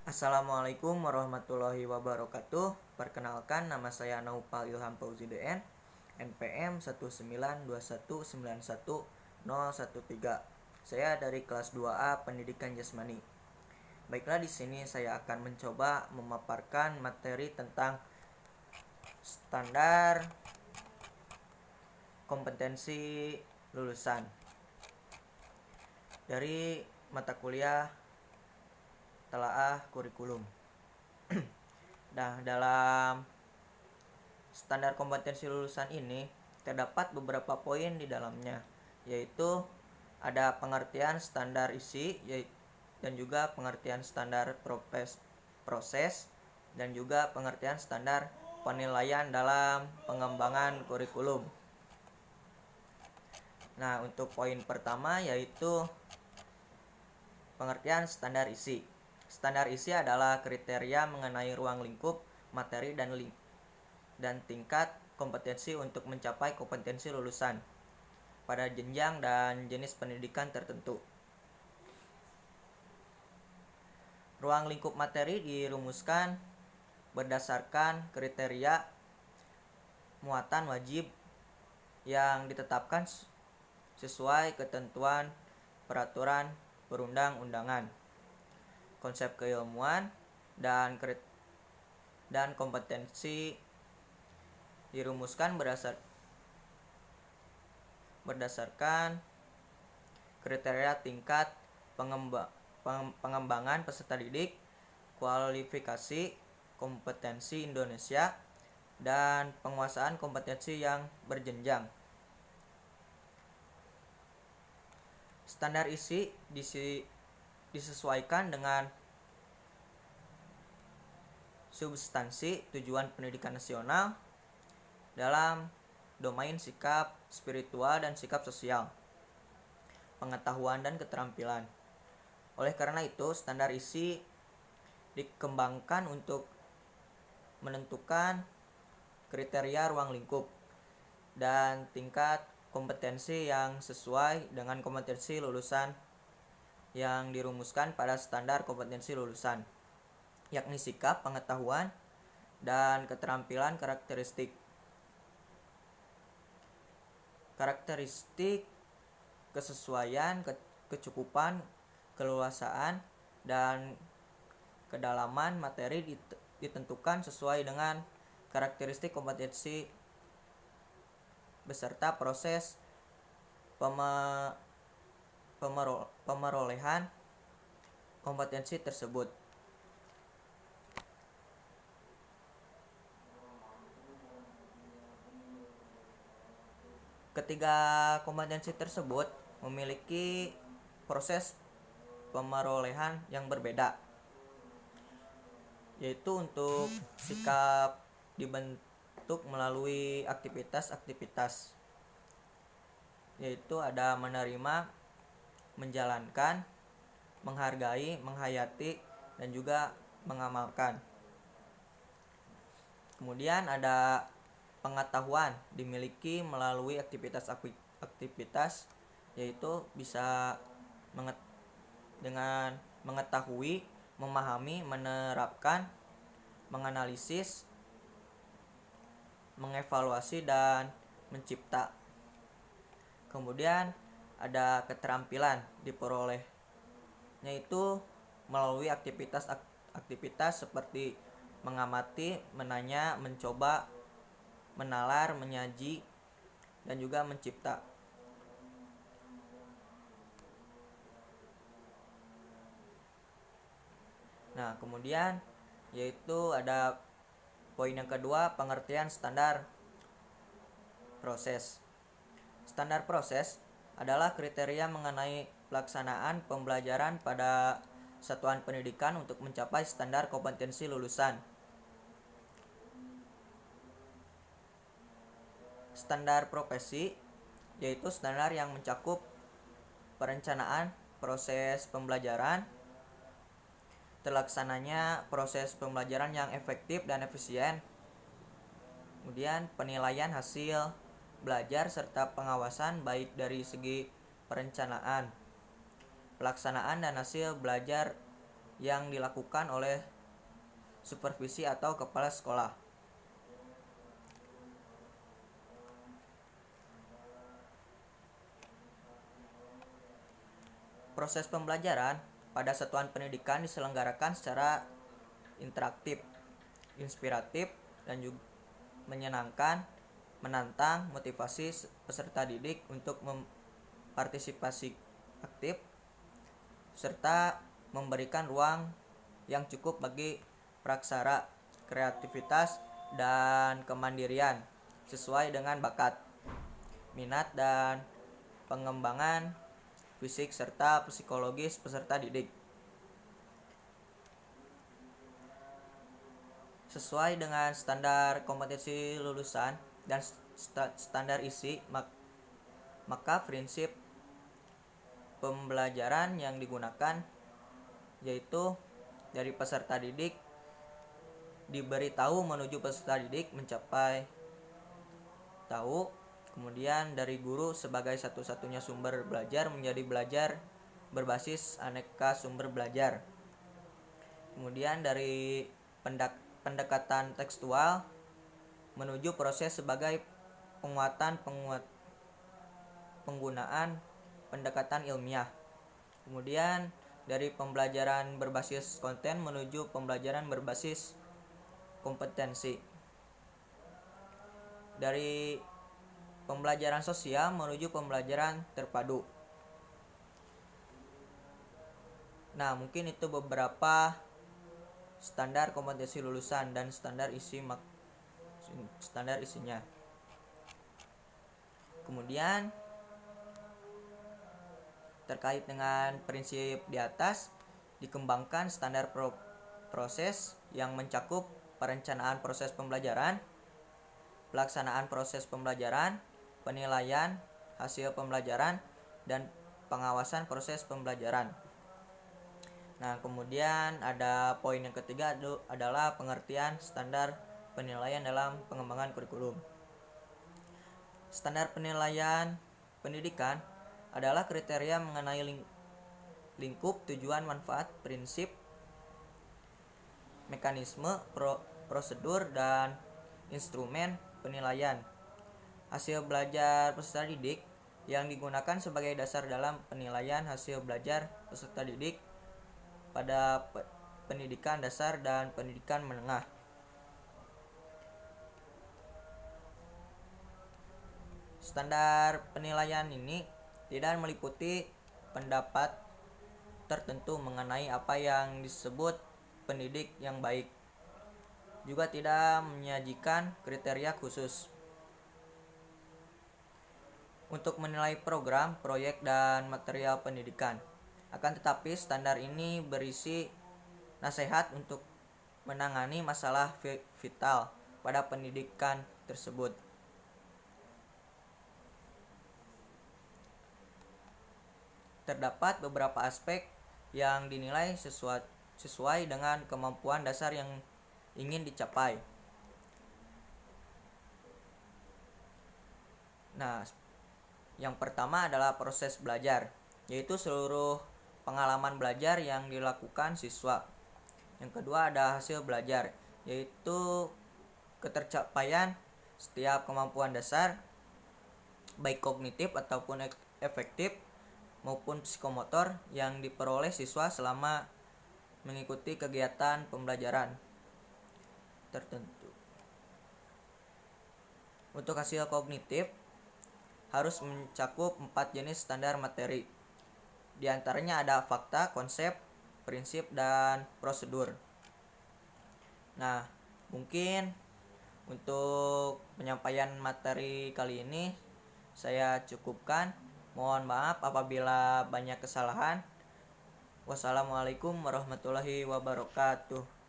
Assalamualaikum warahmatullahi wabarakatuh. Perkenalkan, nama saya Naufal Ilham Fauzi DN, NPM 192191013. Saya dari kelas 2A Pendidikan Jasmani. Baiklah, di sini saya akan mencoba memaparkan materi tentang standar kompetensi lulusan dari mata kuliah telaah kurikulum. Nah, dalam standar kompetensi lulusan ini terdapat beberapa poin di dalamnya, yaitu ada pengertian standar isi dan juga pengertian standar proses dan juga pengertian standar penilaian dalam pengembangan kurikulum. Nah, untuk poin pertama yaitu pengertian standar isi. Standar isi adalah kriteria mengenai ruang lingkup, materi, dan tingkat kompetensi untuk mencapai kompetensi lulusan pada jenjang dan jenis pendidikan tertentu. Ruang lingkup materi dirumuskan berdasarkan kriteria muatan wajib yang ditetapkan sesuai ketentuan peraturan perundang-undangan. Konsep keilmuan dan kompetensi dirumuskan berdasarkan kriteria tingkat pengembangan peserta didik, kualifikasi kompetensi Indonesia, dan penguasaan kompetensi yang berjenjang. Standar isi disesuaikan dengan substansi tujuan pendidikan nasional dalam domain sikap spiritual dan sikap sosial, pengetahuan dan keterampilan. Oleh karena itu, standar isi dikembangkan untuk menentukan kriteria ruang lingkup dan tingkat kompetensi yang sesuai dengan kompetensi lulusan yang dirumuskan pada standar kompetensi lulusan, yakni sikap, pengetahuan, dan keterampilan karakteristik kesesuaian, kecukupan, keleluasaan, dan kedalaman materi ditentukan sesuai dengan karakteristik kompetensi beserta proses pemerolehan kompetensi tersebut. Ketiga kompetensi tersebut memiliki proses pemerolehan yang berbeda, yaitu untuk sikap dibentuk melalui aktivitas-aktivitas, yaitu ada menerima, menjalankan, menghargai, menghayati, dan juga mengamalkan. Kemudian ada pengetahuan dimiliki melalui aktivitas, yaitu bisa dengan mengetahui, memahami, menerapkan, menganalisis, mengevaluasi, dan mencipta. Kemudian ada keterampilan diperolehnya itu melalui aktivitas seperti mengamati, menanya, mencoba, menalar, menyaji, dan juga mencipta. Nah, kemudian yaitu ada poin yang kedua, pengertian standar proses. Standar proses adalah kriteria mengenai pelaksanaan pembelajaran pada satuan pendidikan untuk mencapai standar kompetensi lulusan. Standar profesi yaitu standar yang mencakup perencanaan proses pembelajaran, terlaksananya proses pembelajaran yang efektif dan efisien, kemudian penilaian hasil belajar serta pengawasan baik dari segi perencanaan, pelaksanaan, dan hasil belajar yang dilakukan oleh supervisi atau kepala sekolah. Proses pembelajaran pada satuan pendidikan diselenggarakan secara interaktif, inspiratif, dan juga menyenangkan, menantang, motivasi peserta didik untuk partisipasi aktif, serta memberikan ruang yang cukup bagi praksara, kreativitas, dan kemandirian sesuai dengan bakat, minat, dan pengembangan fisik serta psikologis peserta didik. Sesuai dengan standar kompetensi lulusan dan standar isi, maka prinsip pembelajaran yang digunakan yaitu dari peserta didik diberitahu menuju peserta didik mencapai tahu, kemudian dari guru sebagai satu-satunya sumber belajar menjadi belajar berbasis aneka sumber belajar. Kemudian dari pendekatan tekstual menuju proses sebagai penggunaan pendekatan ilmiah. Kemudian dari pembelajaran berbasis konten menuju pembelajaran berbasis kompetensi. Dari pembelajaran sosial menuju pembelajaran terpadu. Nah, mungkin itu beberapa standar kompetensi lulusan dan standar isinya. Kemudian terkait dengan prinsip di atas, dikembangkan standar proses yang mencakup perencanaan proses pembelajaran, pelaksanaan proses pembelajaran, penilaian hasil pembelajaran, dan pengawasan proses pembelajaran. Nah, kemudian ada poin yang ketiga adalah pengertian standar penilaian dalam pengembangan kurikulum. Standar penilaian pendidikan adalah kriteria mengenai lingkup tujuan, manfaat, prinsip, mekanisme, prosedur, dan instrumen penilaian hasil belajar peserta didik yang digunakan sebagai dasar dalam penilaian hasil belajar peserta didik pada pendidikan dasar dan pendidikan menengah. Standar penilaian ini tidak meliputi pendapat tertentu mengenai apa yang disebut pendidik yang baik. Juga tidak menyajikan kriteria khusus untuk menilai program, proyek, dan material pendidikan. Akan tetapi standar ini berisi nasihat untuk menangani masalah vital pada pendidikan tersebut. Terdapat beberapa aspek yang dinilai sesuai dengan kemampuan dasar yang ingin dicapai. Nah, yang pertama adalah proses belajar, yaitu seluruh pengalaman belajar yang dilakukan siswa. Yang kedua ada hasil belajar, yaitu ketercapaian setiap kemampuan dasar, baik kognitif ataupun efektif maupun psikomotor yang diperoleh siswa selama mengikuti kegiatan pembelajaran tertentu. Untuk hasil kognitif harus mencakup 4 jenis standar materi. Di antaranya ada fakta, konsep, prinsip, dan prosedur. Nah, mungkin untuk penyampaian materi kali ini saya cukupkan. Mohon maaf apabila banyak kesalahan. Wassalamualaikum warahmatullahi wabarakatuh.